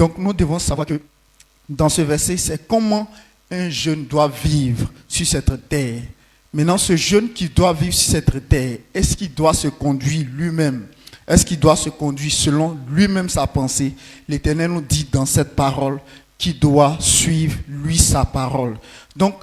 Donc nous devons savoir que dans ce verset, c'est comment un jeune doit vivre sur cette terre. Maintenant, ce jeune qui doit vivre sur cette terre, est-ce qu'il doit se conduire lui-même? Est-ce qu'il doit se conduire selon lui-même sa pensée? L'Éternel nous dit dans cette parole qu'il doit suivre lui sa parole. Donc,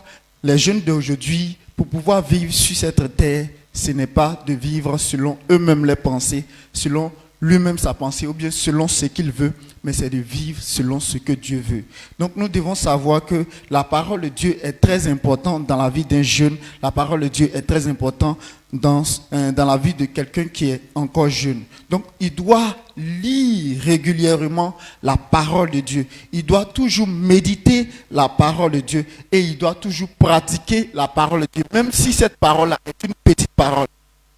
les jeunes d'aujourd'hui, pour pouvoir vivre sur cette terre, ce n'est pas de vivre selon eux-mêmes les pensées, selon lui-même sa pensée, ou bien selon ce qu'il veut, mais c'est de vivre selon ce que Dieu veut. Donc nous devons savoir que la parole de Dieu est très importante dans la vie d'un jeune. La parole de Dieu est très importante dans la vie de quelqu'un qui est encore jeune. Donc il doit lire régulièrement la parole de Dieu. Il doit toujours méditer la parole de Dieu et il doit toujours pratiquer la parole de Dieu. Même si cette parole est une petite parole,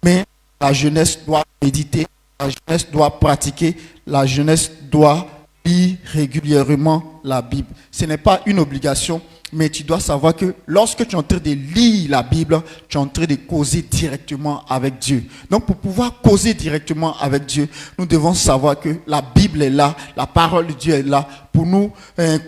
mais la jeunesse doit méditer, la jeunesse doit pratiquer, la jeunesse doit lire régulièrement la Bible. Ce n'est pas une obligation, mais tu dois savoir que lorsque tu es en train de lire la Bible, tu es en train de causer directement avec Dieu. Donc pour pouvoir causer directement avec Dieu, nous devons savoir que la Bible est là, la parole de Dieu est là pour nous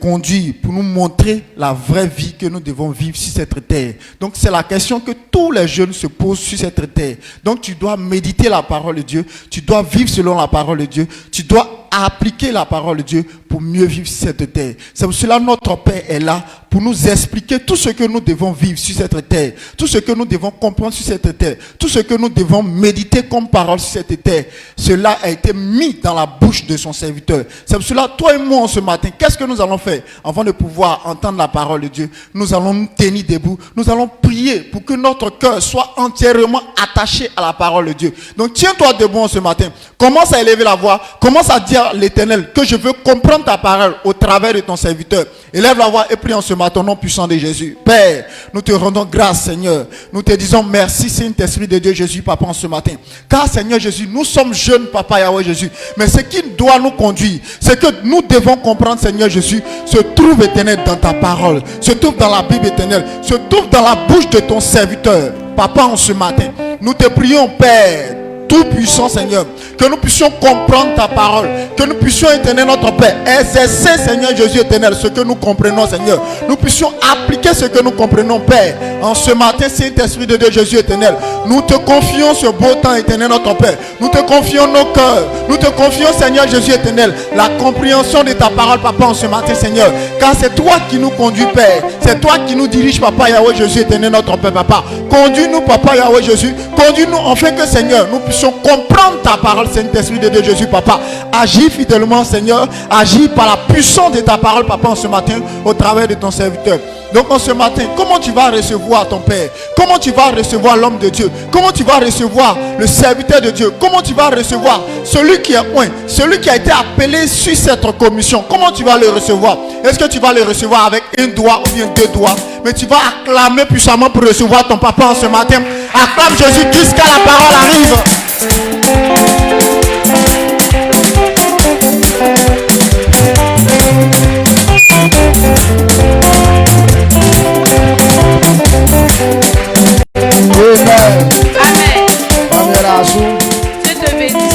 conduire, pour nous montrer la vraie vie que nous devons vivre sur cette terre. Donc c'est la question que tous les jeunes se posent sur cette terre. Donc tu dois méditer la parole de Dieu, tu dois vivre selon la parole de Dieu, tu dois appliquer la parole de Dieu pour mieux vivre sur cette terre. C'est pour cela que notre Père est là pour nous expliquer tout ce que nous devons vivre sur cette terre, tout ce que nous devons comprendre sur cette terre, tout ce que nous devons méditer comme parole sur cette terre. Cela a été mis dans la bouche de son serviteur. C'est pour cela, toi et moi, ce matin, qu'est-ce que nous allons faire avant de pouvoir entendre la parole de Dieu? Nous allons nous tenir debout, nous allons prier pour que notre cœur soit entièrement attaché à la parole de Dieu. Donc tiens-toi debout ce matin, commence à élever la voix, commence à dire à l'Éternel que je veux comprendre ta parole au travers de ton serviteur. Élève la voix et prie en ce matin au nom puissant de Jésus. Père, nous te rendons grâce, Seigneur. Nous te disons merci, Saint-Esprit de Dieu, Jésus, Papa, en ce matin. Car, Seigneur Jésus, nous sommes jeunes, Papa Yahweh Jésus. Mais ce qui doit nous conduire, c'est que nous devons comprendre, Seigneur Jésus, se trouve éternel dans ta parole, se trouve dans la Bible éternelle, se trouve dans la bouche de ton serviteur. Papa, en ce matin, nous te prions, Père, tout-puissant Seigneur, que nous puissions comprendre ta parole, que nous puissions éternel notre Père, exercer Seigneur Jésus éternel ce que nous comprenons Seigneur, nous puissions appliquer ce que nous comprenons Père. En ce matin, Saint-Esprit de Dieu Jésus éternel, nous te confions ce beau temps éternel notre Père, nous te confions nos cœurs, nous te confions Seigneur Jésus éternel, la compréhension de ta parole Papa en ce matin Seigneur, car c'est toi qui nous conduis Père, c'est toi qui nous dirige Papa Yahweh Jésus éternel notre Père Papa, conduis-nous Papa Yahweh Jésus, conduis-nous afin que Seigneur, nous puissions comprendre ta parole Saint-Esprit de Dieu Jésus Papa, agis fidèlement Seigneur, agis par la puissance de ta parole Papa en ce matin au travers de ton serviteur. Donc en ce matin, comment tu vas recevoir ton Père? Comment tu vas recevoir l'homme de Dieu? Comment tu vas recevoir le serviteur de Dieu? Comment tu vas recevoir celui qui est loin, celui qui a été appelé sur cette commission? Comment tu vas le recevoir? Est-ce que tu vas le recevoir avec un doigt ou bien deux doigts? Mais tu vas acclamer puissamment pour recevoir ton Papa en ce matin. Acclame Jésus jusqu'à la parole arrive. Amen. Je te bénis.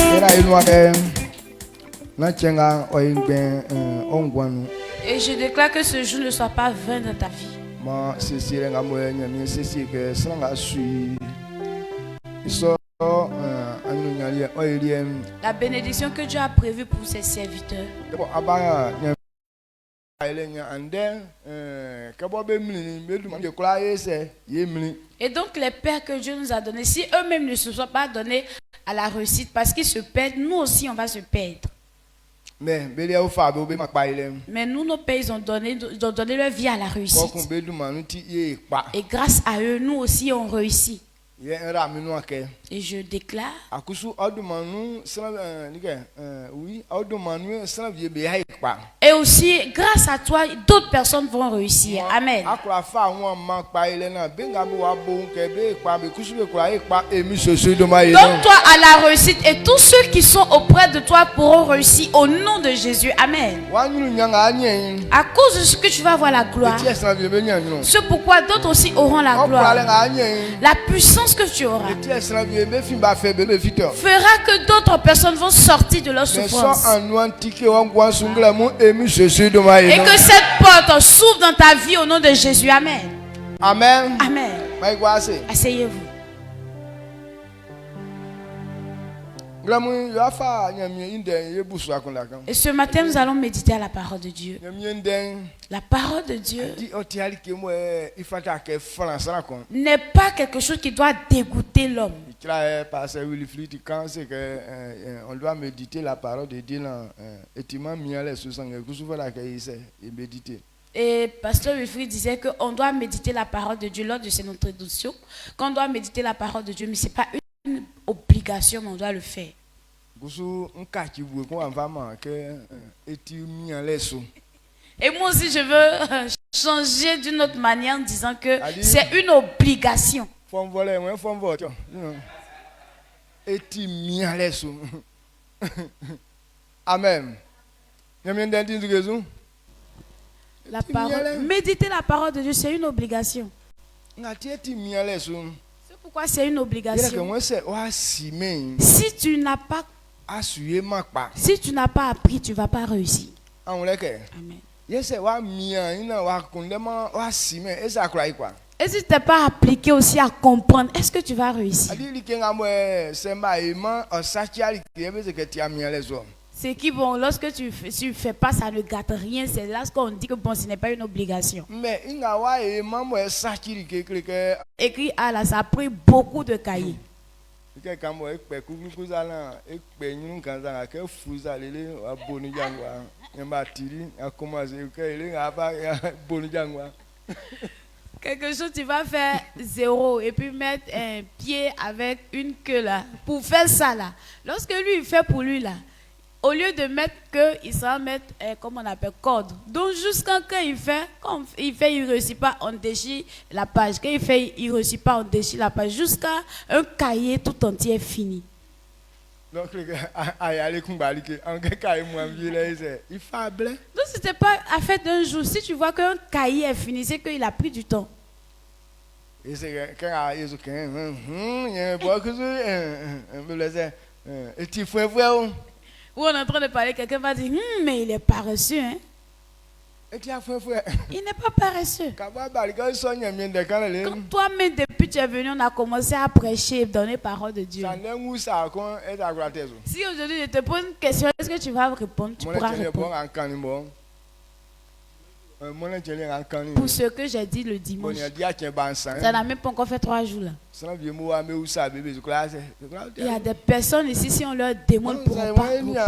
Et je déclare que ce jour ne soit pas vain dans ta vie. La bénédiction que Dieu a prévue pour ses serviteurs. Et donc les pères que Dieu nous a donnés, si eux-mêmes ne se sont pas donnés à la réussite parce qu'ils se perdent, nous aussi on va se perdre. Mais nous, nos pères, ils ont donné leur vie à la réussite. Et grâce à eux, nous aussi on réussit. Et je déclare et aussi grâce à toi d'autres personnes vont réussir. Amen. Donc toi à la réussite et tous ceux qui sont auprès de toi pourront réussir au nom de Jésus. Amen. À cause de ce que tu vas avoir la gloire, c'est pourquoi d'autres aussi auront la gloire. La puissance souffrance que tu auras fera que d'autres personnes vont sortir de leur souffrance. Et que cette porte s'ouvre dans ta vie au nom de Jésus. Amen. Amen. Amen. Asseyez-vous. Et ce matin, nous allons méditer à la parole de Dieu. La parole de Dieu n'est pas quelque chose qui doit dégoûter l'homme. On doit méditer la parole de Dieu. Et Pasteur Wilfried disait qu'on doit méditer la parole de Dieu lors de cette introduction. Qu'on doit méditer la parole de Dieu, mais ce n'est pas une obligation, mais on doit le faire. Et moi aussi, je veux changer d'une autre manière en disant que c'est une obligation. Amen. La parole, méditer la parole de Dieu, c'est une obligation. C'est pourquoi c'est une obligation. Si tu n'as pas appris, tu ne vas pas réussir. Amen. Et si tu n'es pas appliqué aussi à comprendre, est-ce que tu vas réussir? C'est qui, bon, lorsque tu ne fais pas, ça ne gâte rien. C'est là qu'on dit que bon, ce n'est pas une obligation. Écrit à la, ça a pris beaucoup de cahiers. Quelque chose, tu vas faire 0 et puis mettre un pied avec une queue là. Pour faire ça là. Lorsque lui, il fait pour lui là. Au lieu de mettre queue, il s'en met, comment on appelle, corde. Donc jusqu'à quand il fait, il réussit pas, on déchire la page. Quand il réussit pas, on déchire la page. Jusqu'à un cahier tout entier fini. Donc c'était pas à faire d'un jour. Si tu vois qu'un cahier est fini, c'est qu'il a pris du temps. Et c'est Ou on est en train de parler, quelqu'un va dire, mais il est paresseux, hein? Il n'est pas paresseux. Quand toi-même, depuis que tu es venu, on a commencé à prêcher et donner parole de Dieu. Si aujourd'hui je te pose une question, est-ce que tu vas répondre? Tu pourras répondre. Pour ce que j'ai dit le dimanche, ça n'a même pas encore fait 3 jours là. Il y a des personnes ici, si on leur demande, ne pourront pas répondre.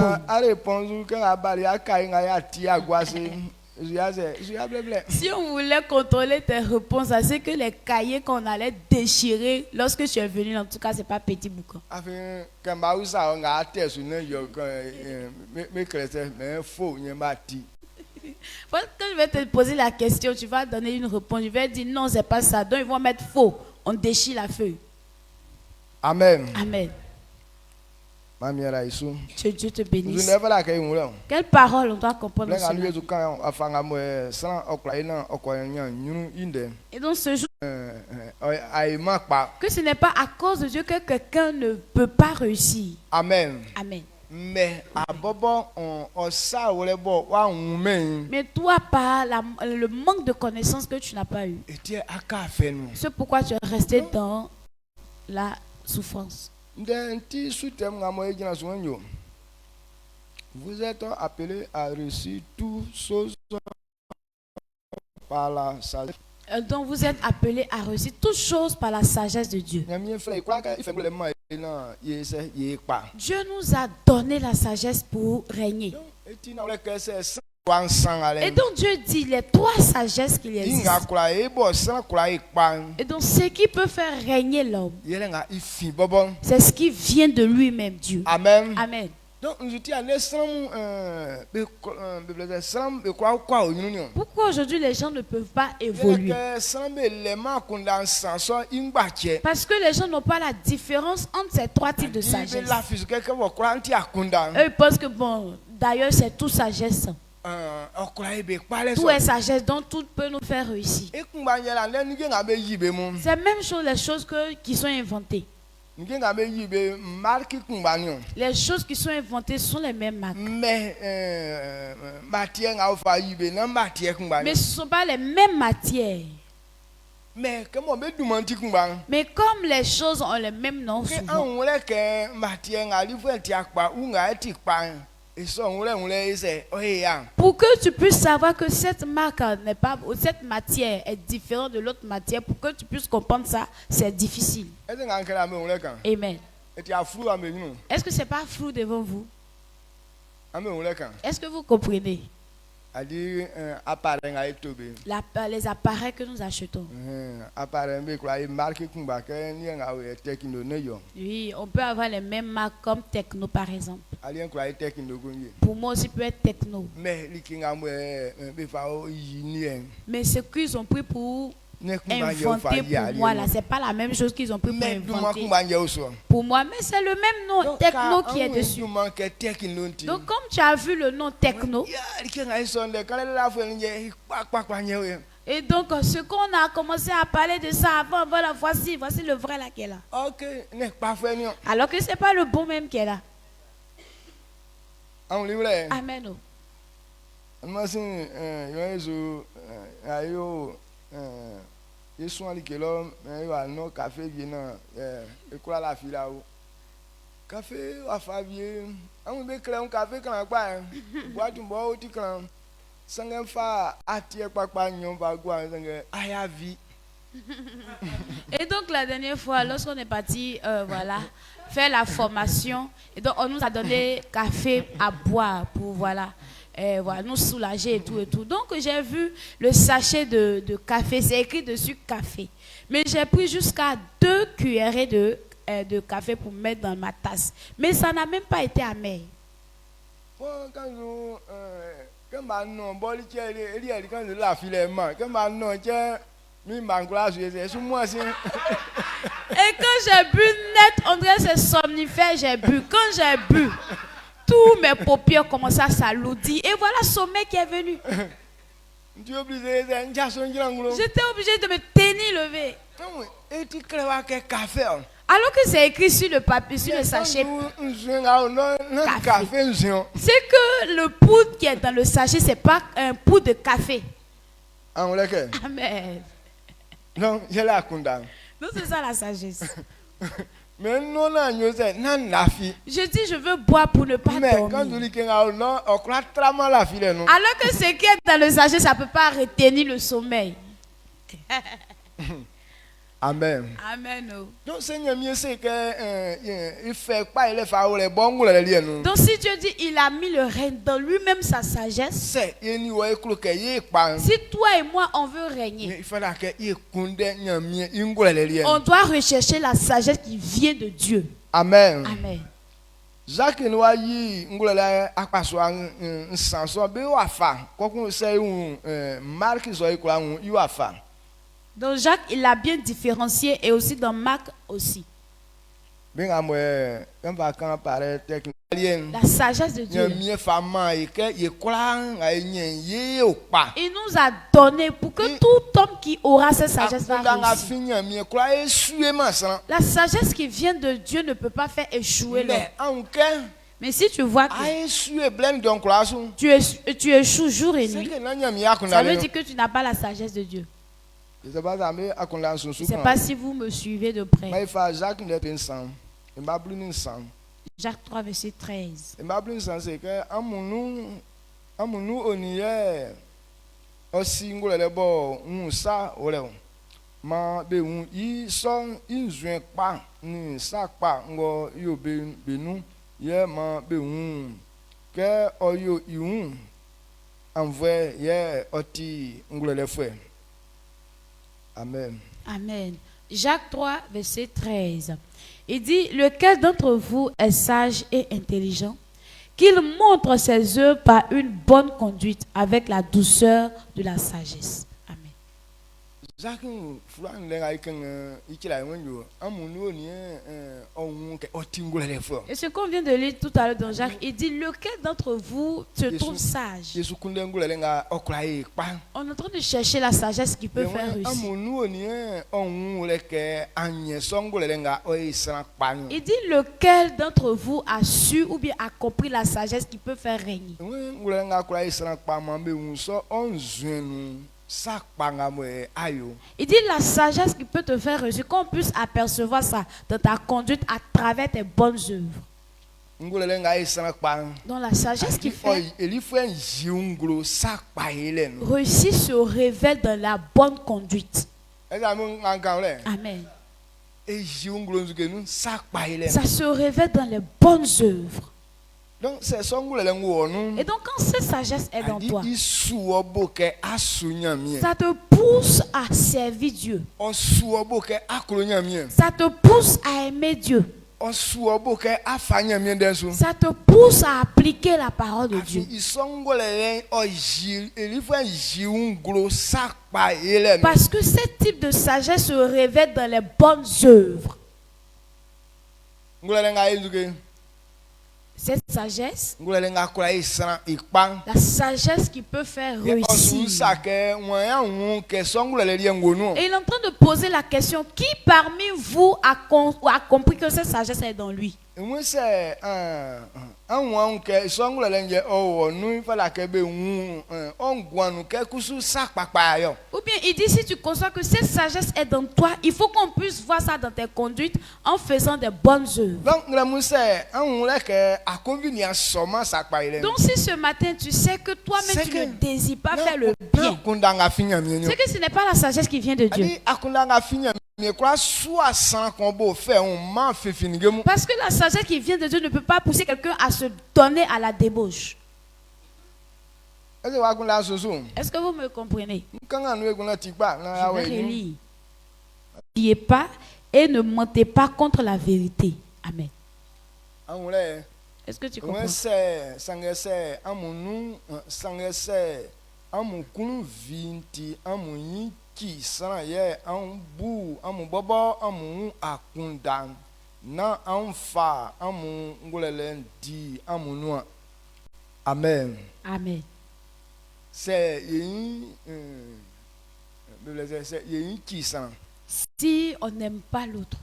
Si on voulait contrôler tes réponses, c'est que les cahiers qu'on allait déchirer lorsque tu es venu, en tout cas, c'est pas petit boucan. Quand je vais te poser la question, tu vas donner une réponse. Je vais dire non, c'est pas ça. Donc ils vont mettre faux. On déchire la feuille. Amen. Amen. Que Dieu te bénisse. Quelle parole on doit comprendre? Et donc ce jour, que ce n'est pas à cause de Dieu que quelqu'un ne peut pas réussir. Amen. Amen. Mais toi, par le manque de connaissances que tu n'as pas eu, c'est pourquoi tu es resté dans la souffrance. Vous êtes appelés à réussir toutes choses par la sagesse. Donc vous êtes appelés à réussir toutes choses par la sagesse de Dieu. Dieu nous a donné la sagesse pour régner. Et donc Dieu dit les 3 sagesses qu'il existe. Et donc ce qui peut faire régner l'homme, c'est ce qui vient de lui-même, Dieu. Amen. Amen. Pourquoi aujourd'hui les gens ne peuvent pas évoluer? Parce que les gens n'ont pas la différence entre ces 3 types de sagesse. Eux pensent que bon, d'ailleurs c'est tout sagesse. Tout est sagesse, donc tout peut nous faire réussir. C'est la même chose, les choses qui sont inventées. Les choses qui sont inventées sont les mêmes marques. Mais ce ne sont pas les mêmes matières. Mais comme les choses ont les mêmes noms souvent. Pour que tu puisses savoir que cette marque n'est pas, ou cette matière est différente de l'autre matière, pour que tu puisses comprendre ça, c'est difficile. Amen. Est-ce que c'est pas flou devant vous? Est-ce que vous comprenez? Les appareils que nous achetons. Oui, on peut avoir les mêmes marques comme Techno par exemple. Pour moi aussi peut être Techno. Mais ce qu'ils ont pris pour inventer pour moi là, c'est pas la même chose qu'ils ont pris pour inventer pour moi, mais c'est le même nom Techno qui est dessus. Donc comme tu as vu le nom Techno, et donc ce qu'on a commencé à parler de ça avant, voilà, voici le vrai là qui est là. Alors que c'est pas le bon même qui est là. Amen. Je suis allé à café café à Fabien on me crée un café quand on boit du bois tu quand sans faire attirer papa nyon va quoi vie. Et donc la dernière fois lorsqu'on est parti voilà faire la formation, et donc on nous a donné café à boire pour voilà nous soulager et tout. Donc j'ai vu le sachet de café, c'est écrit dessus café. Mais j'ai pris jusqu'à 2 cuillerées de café pour mettre dans ma tasse. Mais ça n'a même pas été amer. Et quand j'ai bu net, on dirait c'est somnifère, j'ai bu. Quand j'ai bu, tous mes paupières commençaient à s'alourdir. Et voilà le sommeil qui est venu. J'étais obligé de me tenir levé. Alors que c'est écrit sur le papier, sur le sachet, café. C'est que le poudre qui est dans le sachet, c'est pas un poudre de café. Amen. Non, c'est ça la sagesse. Je dis je veux boire pour ne pas dormir. Alors que ce qui est dans le sachet, ça ne peut pas retenir le sommeil. Amen. Amen. Donc si Dieu dit il a mis le règne dans lui-même sa sagesse, si toi et moi on veut régner, on doit rechercher la sagesse qui vient de Dieu. Amen. Amen. Jacques Noayi ngulala akpaswa nsanso be wafa kokun se Marc zoy kula yu wafa. Donc Jacques il a bien différencié et aussi dans Marc aussi. La sagesse de Dieu. Il nous a donné pour que tout homme qui aura cette sagesse va réussir. La sagesse qui vient de Dieu ne peut pas faire échouer l'homme. Mais si tu vois que tu échoues jour et nuit, ça veut dire que tu n'as pas la sagesse de Dieu. Je ne sais pas si vous me suivez de près. Jacques 3, verset 13. Amen. Amen. Jacques 3, verset 13. Il dit, lequel d'entre vous est sage et intelligent, qu'il montre ses œuvres par une bonne conduite avec la douceur de la sagesse. Amen. Et ce qu'on vient de lire tout à l'heure dans Jacques, il dit lequel d'entre vous se trouve sage? On est en train de chercher la sagesse qui peut faire réussir. Il dit lequel d'entre vous a su ou bien a compris la sagesse qui peut faire régner. Il dit la sagesse qui peut te faire réussir, qu'on puisse apercevoir ça dans ta conduite à travers tes bonnes œuvres. Dans la sagesse qui fait réussir se révèle dans la bonne conduite. Amen. Ça se révèle dans les bonnes œuvres. Et donc quand cette sagesse est dans toi, ça te pousse à servir Dieu. Ça te pousse à aimer Dieu. Ça te pousse à appliquer la parole de Dieu. Parce que ce type de sagesse se révèle dans les bonnes œuvres. Cette sagesse, la sagesse qui peut faire réussir. Et il est en train de poser la question, qui parmi vous a compris que cette sagesse est dans lui? Ou bien il dit, si tu conçois que cette sagesse est dans toi, il faut qu'on puisse voir ça dans tes conduites en faisant des bonnes œuvres. Donc si ce matin tu sais que toi-même tu ne désires pas faire le bien, c'est que ce n'est pas la sagesse qui vient de Dieu. Parce que la sagesse qui vient de Dieu ne peut pas pousser quelqu'un à se donner à la débauche. Est-ce que vous me comprenez? Je vais relire. Ne priez pas et ne mentez pas contre la vérité. Amen. Est-ce que tu comprends? Amen. Amen. Si on n'aime pas l'autre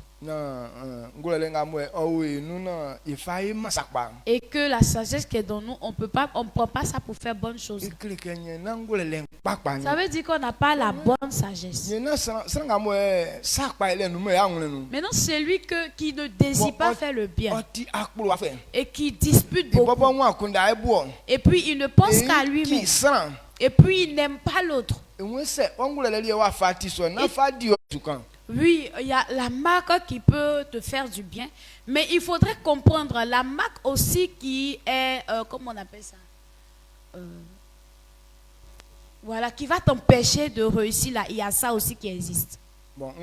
et que la sagesse qui est dans nous, on ne prend pas ça pour faire bonne chose. Ça veut dire qu'on n'a pas la bonne sagesse. Maintenant, c'est lui qui ne désire pas faire le bien et qui dispute beaucoup. Et puis il ne pense qu'à lui-même. Et puis il n'aime pas l'autre. Oui, il y a la marque qui peut te faire du bien, mais il faudrait comprendre la marque aussi qui est, comment on appelle ça, voilà, qui va t'empêcher de réussir là. Il y a ça aussi qui existe. Bon,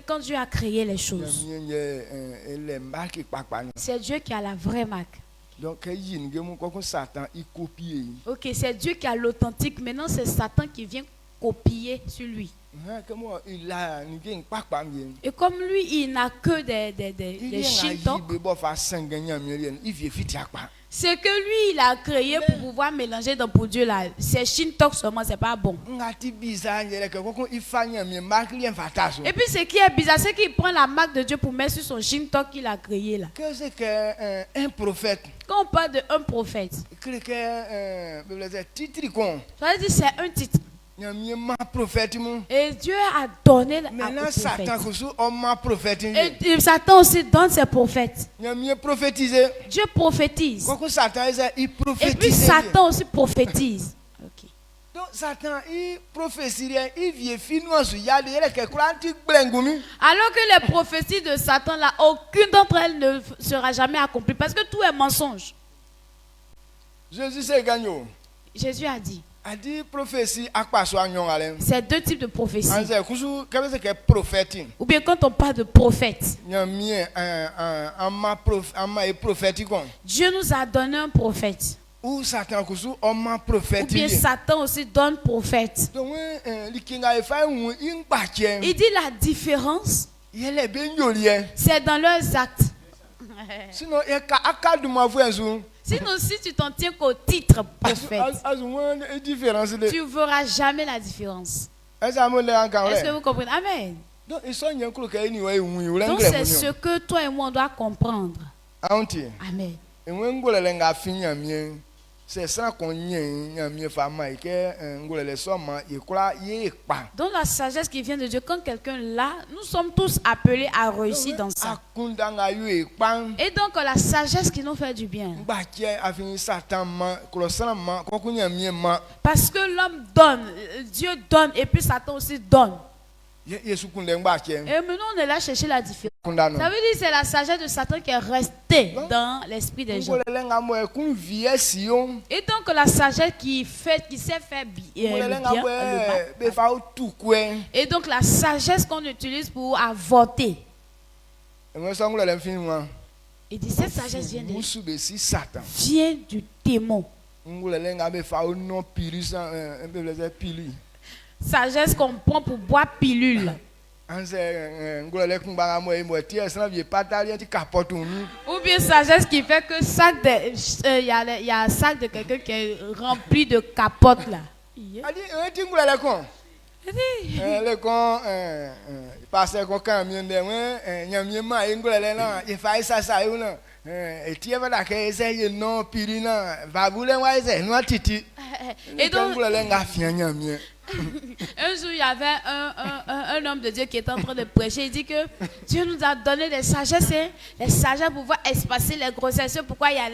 quand Dieu a créé les choses, c'est Dieu qui a la vraie marque. Donc, ok, c'est Dieu qui a l'authentique. Maintenant, c'est Satan qui vient copier sur lui. Et comme lui, il n'a que des shintok. C'est que lui, il a créé pour pouvoir mélanger dans pour Dieu là. C'est shintok seulement, c'est pas bon. Et puis, ce qui est bizarre, c'est qu'il prend la marque de Dieu pour mettre sur son shintok qu'il a créé là. C'est qu'un prophète. Quand on parle d'un prophète, ça veut dire c'est un titre. Et Dieu a donné au prophète. Et Satan aussi donne ses prophètes. Dieu prophétise. Et puis Satan aussi prophétise. Okay. Donc Satan, il prophétise. Alors que les prophéties de Satan, là, aucune d'entre elles ne sera jamais accomplie parce que tout est mensonge. Jésus a dit. C'est deux types de prophéties. Ou bien quand on parle de prophète, Dieu nous a donné un prophète. Ou bien Satan aussi donne prophète. Il dit la différence, c'est dans leurs actes. Sinon, si tu t'en tiens qu'au titre prophète, tu ne verras jamais la différence. Est-ce que vous comprenez? Amen. Donc c'est ce que toi et moi on doit comprendre. Amen. Dans la sagesse qui vient de Dieu, quand quelqu'un l'a, nous sommes tous appelés à réussir dans ça. Et donc la sagesse qui nous fait du bien. Parce que l'homme donne, Dieu donne et puis Satan aussi donne. Et maintenant on est là chercher la différence. Ça veut dire que c'est la sagesse de Satan qui est restée dans l'esprit des gens. Et donc la sagesse qui sait faire bien, le mal. Et donc la sagesse qu'on utilise pour avorter. Il dit cette sagesse vient du démon. Sagesse qu'on prend pour boire pilule. Ou bien sagesse qui fait que y a un sac de quelqu'un qui est rempli de capotes là. Et donc, un jour, il y avait un homme de Dieu qui était en train de prêcher. Il dit que Dieu nous a donné des sagesses, les sagesses pour pouvoir espacer les grossesses. Pourquoi il y a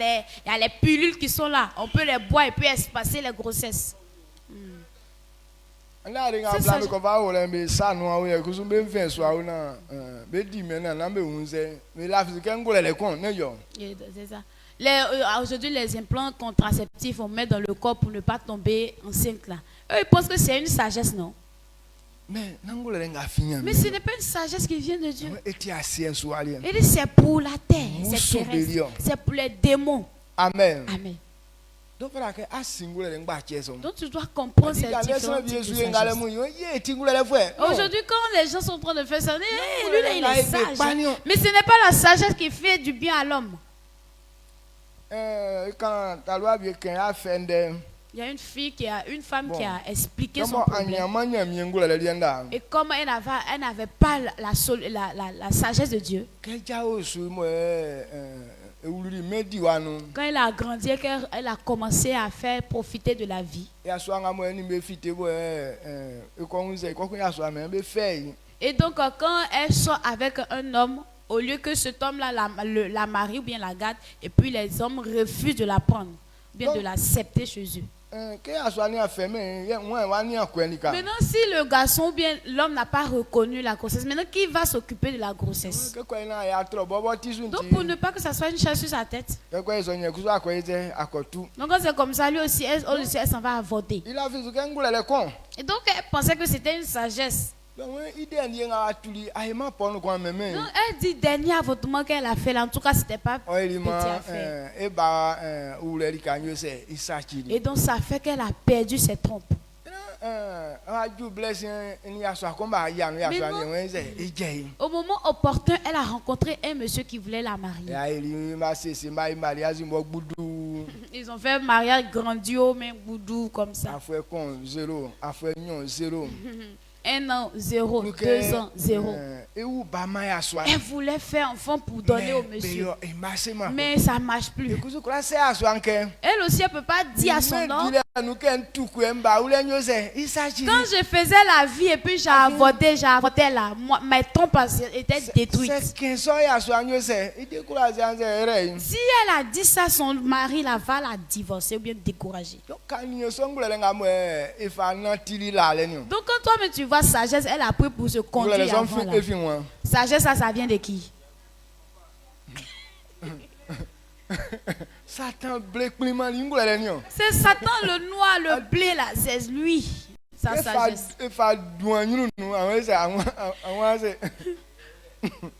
les pilules qui sont là. On peut les boire et puis espacer les grossesses. C'est ça. Aujourd'hui, les implants contraceptifs, on met dans le corps pour ne pas tomber enceinte là. Eux, ils pensent que c'est une sagesse, non? Mais ce n'est pas une sagesse qui vient de Dieu. Et c'est pour la terre, c'est pour les démons. Amen. Amen. Donc tu dois comprendre cette différence. Aujourd'hui, quand les gens sont en train de faire ça, lui là, il est sage. Mais ce n'est pas la sagesse qui fait du bien à l'homme. Il y a une femme qui a expliqué son problème. Et comme elle n'avait pas la sagesse de Dieu. Quand elle a grandi, elle a commencé à faire profiter de la vie. Et donc quand elle sort avec un homme, au lieu que cet homme-là la marie ou bien la garde, et puis les hommes refusent de la prendre, bien de l'accepter chez eux. Maintenant, si le garçon ou bien l'homme n'a pas reconnu la grossesse, maintenant qui va s'occuper de la grossesse? Donc pour ne pas que ça soit une chasse sur sa tête. Donc quand c'est comme ça, lui aussi, elle s'en va avorter. Et donc elle pensait que c'était une sagesse. Non, elle dit dernier avortement qu'elle a fait là, en tout cas c'était pas petit à faire. Et donc ça fait qu'elle a perdu ses trompes. Au moment opportun, elle a rencontré un monsieur qui voulait la marier. Ils ont fait un mariage grandiose, mais boudou comme ça. 1 an, 0, 2 ans, 0. Elle voulait faire enfant pour donner au monsieur. Mais ça ne marche plus. Elle aussi, elle ne peut pas dire à son nom. Quand je faisais la vie et puis j'ai avorté là, mes trompes étaient détruites. Si elle a dit ça, son mari là, va la divorcer ou bien décourager. Donc quand toi-même tu vois sagesse, elle a pris pour se conduire avant là. Sagesse, ça vient de qui? Satan c'est Satan le noir, le blé là, c'est lui. Sa sagesse.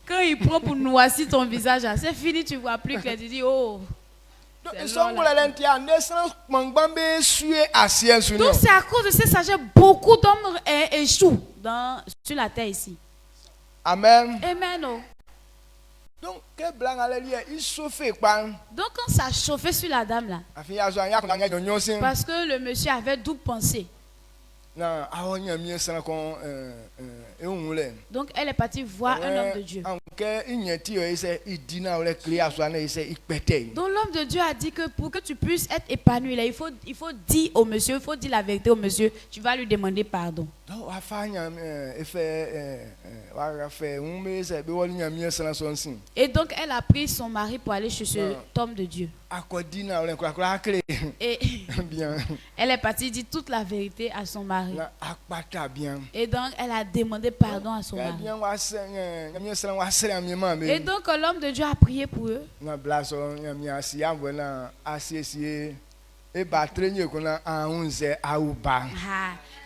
Quand il prend pour noircir ton visage, c'est fini, tu vois plus clair, tu dis oh. Donc c'est à cause de ces sagesses, beaucoup d'hommes échouent sur la terre ici. Amen. Amen. Oh. Donc quand ça chauffait sur la dame là, parce que le monsieur avait double pensée. Donc elle est partie voir un homme de Dieu. Donc l'homme de Dieu a dit que pour que tu puisses être épanoui là, il faut dire au monsieur, il faut dire la vérité au monsieur, tu vas lui demander pardon. Et donc elle a pris son mari pour aller chez cet homme de Dieu. Et elle est partie dire toute la vérité à son mari. Et donc elle a demandé pardon à son mari. Et donc l'homme de Dieu a prié pour eux.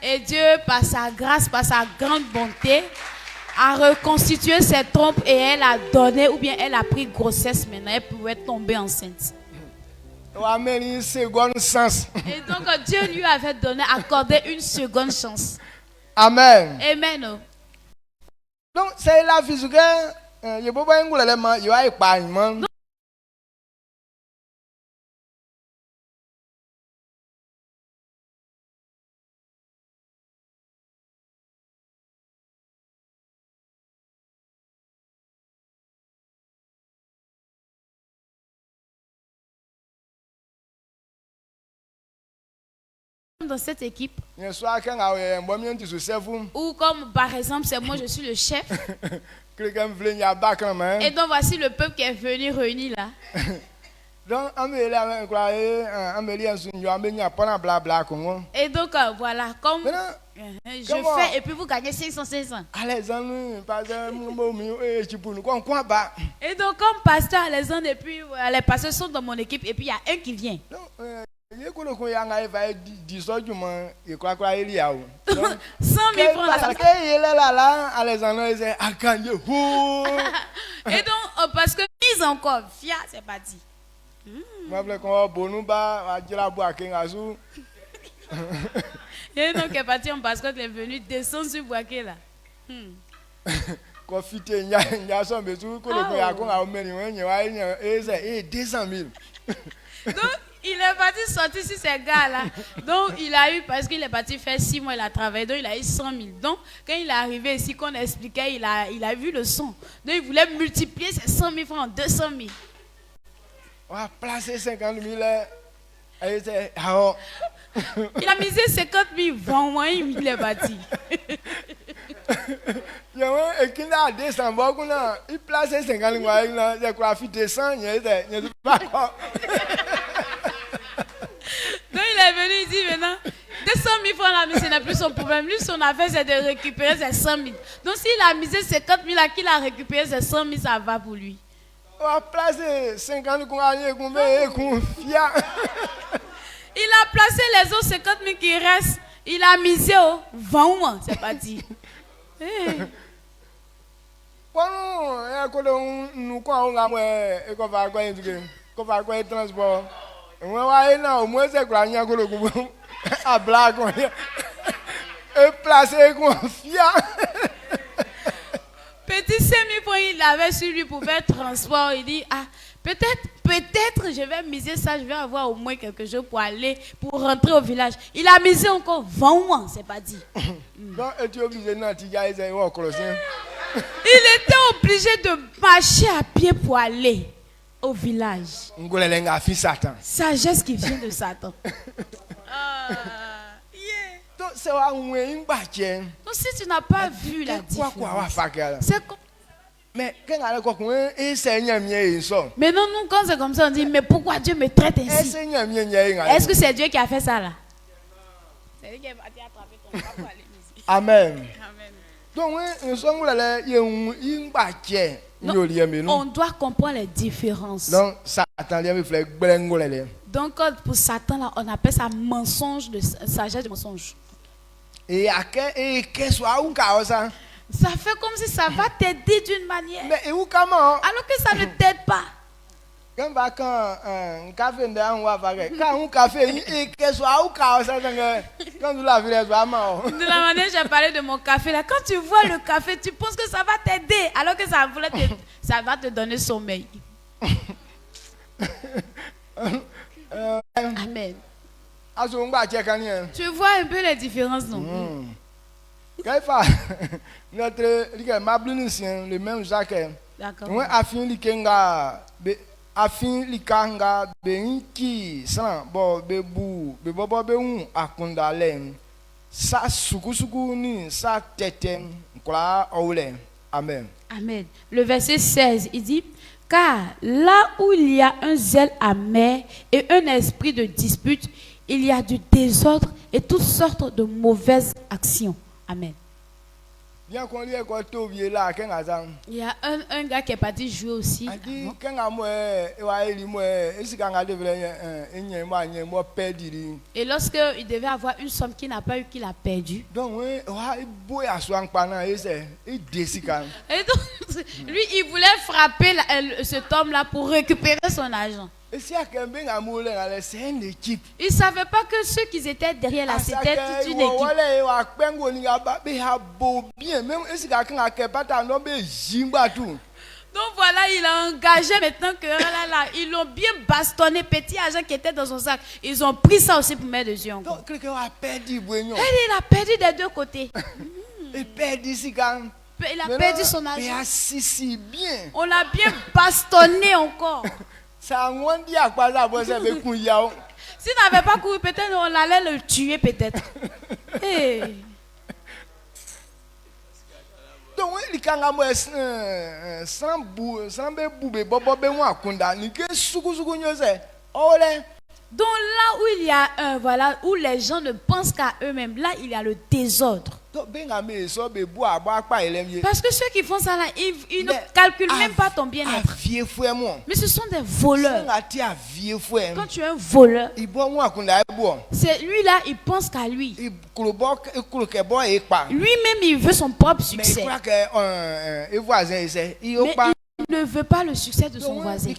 Et Dieu, par sa grâce, par sa grande bonté, a reconstitué ses trompes et elle a donné, ou bien elle a pris grossesse maintenant, elle pouvait tomber enceinte. Et donc Dieu lui avait accordé une seconde chance. Amen. Amen. Donc c'est la physique. Dans cette équipe, ou comme par exemple c'est moi, je suis le chef. Et donc voici le peuple qui est venu réuni là. Et donc voilà, comme je fais et puis vous gagnez 500. Et donc comme pasteur Alexandre et puis les pasteurs sont dans mon équipe et puis il y a un qui vient. 100 000 francs. Et donc parce que ils encore fiers, c'est parti. Et donc est parti parce que tu es venu descendre sur Boaké là. Donc il est parti sortir sur ces gars là. Donc il a eu, parce qu'il est parti faire 6 mois, il a travaillé, donc il a eu 100 000. Donc quand il est arrivé ici, qu'on expliquait, il a vu le son. Donc il voulait multiplier ces 100 000 francs en 200 000. On va placer 50 000. Il a misé 50 000, 20 mois, il est parti. Il place 50 000, il a fait 100 000. Donc il est venu, il dit maintenant, 200 000 francs là, mais ce n'est plus son problème. Lui, son affaire, c'est de récupérer ses 100 000. Donc s'il a misé 50 000 là, qu'il a récupéré ses 100 000, ça va pour lui. On va placer 50 000. Il a placé les autres 50 000 qui restent. Il a misé au 20 mois, c'est parti. Petit 5 000 francs, il avait sur lui pour faire transport. Il dit, ah, peut-être je vais miser ça, je vais avoir au moins quelque chose pour aller, pour rentrer au village. Il a misé encore 20 mois, c'est pas dit. Il était obligé de marcher à pied pour aller au village. Sagesse qui vient de Satan. Donc si tu n'as pas vu la différence, c'est comme... Mais non, nous, quand c'est comme ça, on dit, mais pourquoi Dieu me traite ainsi? Est-ce que c'est Dieu qui a fait ça là? C'est lui qui est parti attraper ton bras pour aller ici. Amen. Donc, On doit comprendre les différences. Donc, pour Satan, là, on appelle ça mensonge de sagesse de mensonge. Ça fait comme si ça va t'aider d'une manière. Alors que ça ne t'aide pas. Quand là, de la manière j'ai parlé de mon café là, quand tu vois le café, tu penses que ça va t'aider, alors que ça va te donner sommeil. Amen. Tu vois un peu les différences, non? Le même Jacques. D'accord. Afin likanga benki san bo bebu bebobo beun akunda len sa sukusuku ni sa tete nkla oule. Amen. Amen. Le verset 16, il dit: car là où il y a un zèle amer et un esprit de dispute, il y a du désordre et toutes sortes de mauvaises actions. Amen. Il y a un gars qui est parti jouer aussi. Et lorsqu'il devait avoir une somme qu'il n'a pas eu, qu'il a perdu. Et donc, lui, il voulait frapper cet homme-là pour récupérer son argent. Il ne savait pas que ceux qui étaient derrière là, c'était toute une équipe. Donc voilà, il a engagé maintenant que là, ils l'ont bien bastonné, petit argent qui était dans son sac. Ils ont pris ça aussi pour mettre dessus encore. Et il a perdu des deux côtés. Il a perdu son argent. On l'a bien bastonné encore. S'il n'avait pas couru, peut-être on allait le tuer, peut-être. Hey. Donc là où il y a voilà, où les gens ne pensent qu'à eux-mêmes, là il y a le désordre. Parce que ceux qui font ça là, ils ne calculent même pas ton bien-être. Mais ce sont des voleurs. Quand tu es un voleur, c'est lui là, il pense qu'à lui. Lui-même, il veut son propre succès. Mais il ne veut pas le succès de son voisin.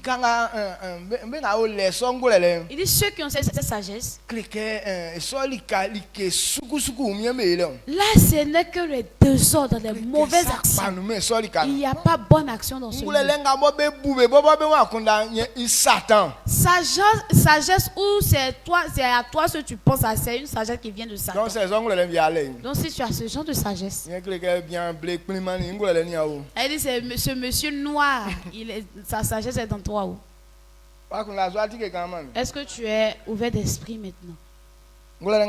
Il dit ceux qui ont cette sagesse. Là, ce n'est que le désordre, les mauvaises actions. Il n'y a pas bonne action dans ce monde. Sagesse où c'est à toi ce que tu penses à, c'est une sagesse qui vient de Satan. Donc si tu as ce genre de sagesse, elle dit c'est ce monsieur noir. Sa sagesse est dans toi. Est-ce que tu es ouvert d'esprit maintenant? Voilà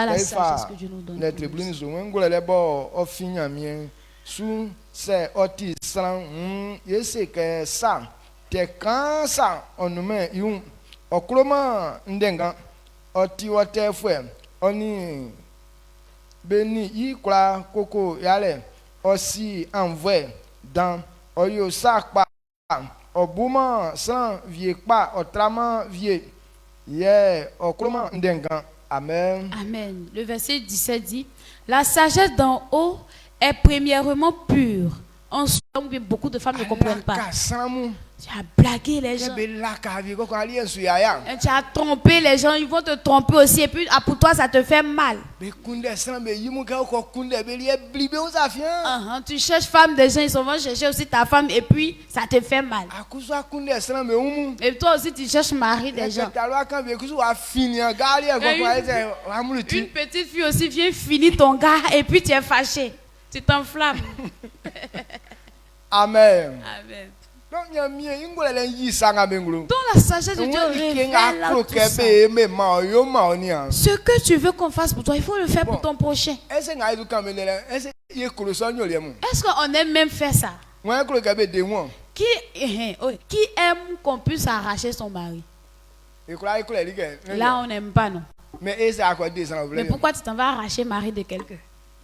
la sagesse que Dieu nous donne. Aussi envoie dans oyo sakpa obuma sans vie pas autrement vie yeah okroma ndengan. Amen. Amen. Le verset 17 dit: la sagesse d'en haut est premièrement pure. Ensuite, beaucoup de femmes ne comprennent pas. Tu as blagué les gens. Tu as trompé les gens, ils vont te tromper aussi. Et puis pour toi, ça te fait mal. Tu cherches femme des gens, ils vont chercher aussi ta femme. Et puis, ça te fait mal. Et toi aussi, tu cherches mari des gens. Une petite fille aussi vient finir ton gars. Et puis, tu es fâché. Tu t'enflammes. Amen. Amen. Donc la sagesse de Dieu révèle tout ça. Ce que tu veux qu'on fasse pour toi, il faut le faire pour ton prochain. Est-ce qu'on aime même faire ça? Qui aime qu'on puisse arracher son mari? Là, on n'aime pas, non. Mais pourquoi tu t'en vas arracher le mari de quelqu'un?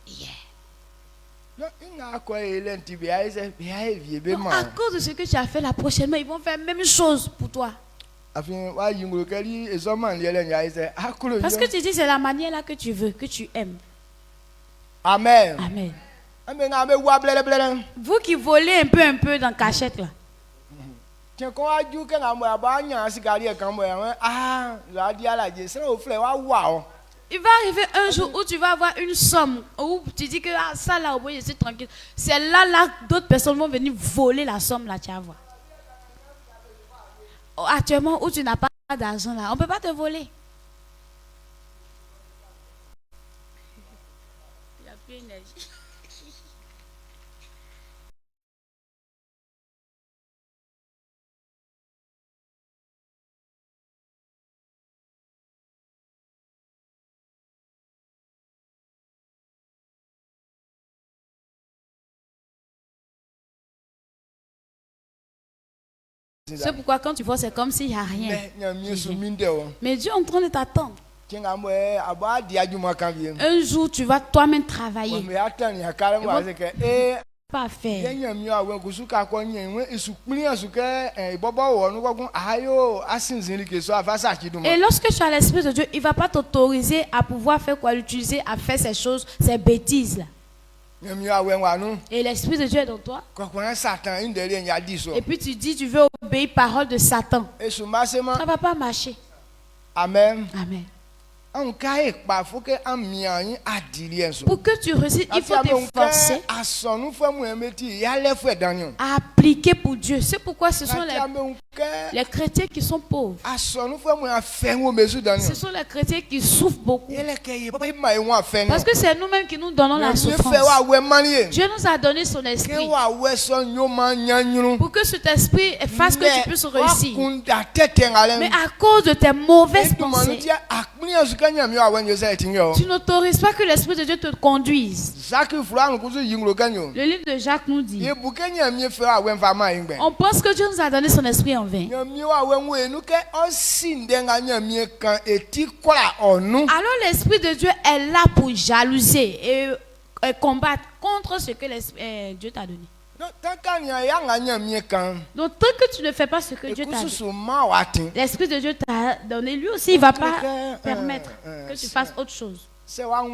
Yeah. à cause de ce que tu as fait là, prochainement, ils vont faire la même chose pour toi. Parce que tu dis c'est la manière là que tu veux, que tu aimes. Amen. Amen. Vous qui volez un peu dans cachette là. Il va arriver un jour où tu vas avoir une somme, où tu dis que ça là, au moins je suis tranquille. C'est là d'autres personnes vont venir voler la somme là, tu vas voir. Actuellement où tu n'as pas d'argent là, on ne peut pas te voler. Il n'y a plus d'énergie. C'est pourquoi quand tu vois, c'est comme s'il n'y a rien. Mais Dieu est en train de t'attendre. Un jour, tu vas toi-même travailler. Pas faire. Et lorsque tu as l'Esprit de Dieu, il ne va pas t'autoriser à pouvoir faire quoi, l'utiliser à faire ces choses, ces bêtises là. Et l'Esprit de Dieu est dans toi. Et puis tu dis, tu veux obéir parole de Satan. Ça ne va pas marcher. Amen. Amen. Pour que tu réussisses, il faut t'efforcer à appliquer pour Dieu. C'est pourquoi ce sont les chrétiens qui sont pauvres. Ce sont les chrétiens qui souffrent beaucoup. Parce que c'est nous-mêmes qui nous donnons la souffrance. Dieu nous a donné son esprit pour que cet esprit fasse que tu puisses réussir. Mais à cause de tes mauvaises pensées, tu n'autorises pas que l'Esprit de Dieu te conduise. Le livre de Jacques nous dit, on pense que Dieu nous a donné son esprit en vain. Alors l'Esprit de Dieu est là pour jalouser et combattre contre ce que Dieu t'a donné. Donc tant que tu ne fais pas ce que Dieu t'a donné, l'Esprit de Dieu t'a donné, lui aussi il ne va pas permettre que tu fasses autre chose. Tu vois,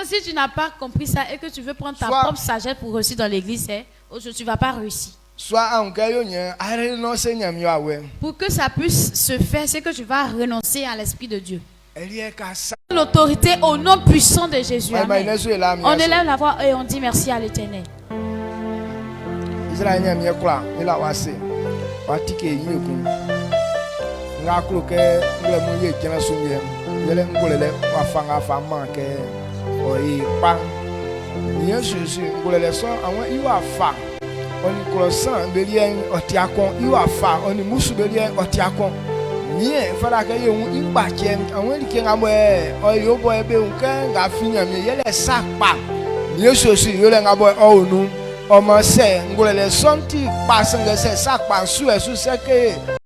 si tu n'as pas compris ça et que tu veux prendre ta propre sagesse pour réussir dans l'église, tu ne vas pas réussir. Pour que ça puisse se faire, c'est que tu vas renoncer à l'Esprit de Dieu. L'autorité au nom puissant de Jésus. Amen. On élève la voix et on dit merci à l'Éternel. Nie fala ke ye un igba che awon ke ngabo oyo boy ebe unke nga finya mi yele sakpa ni so si yo le ngabo onu o mo se ngolele sonti pa senge se sakpa su e su se ke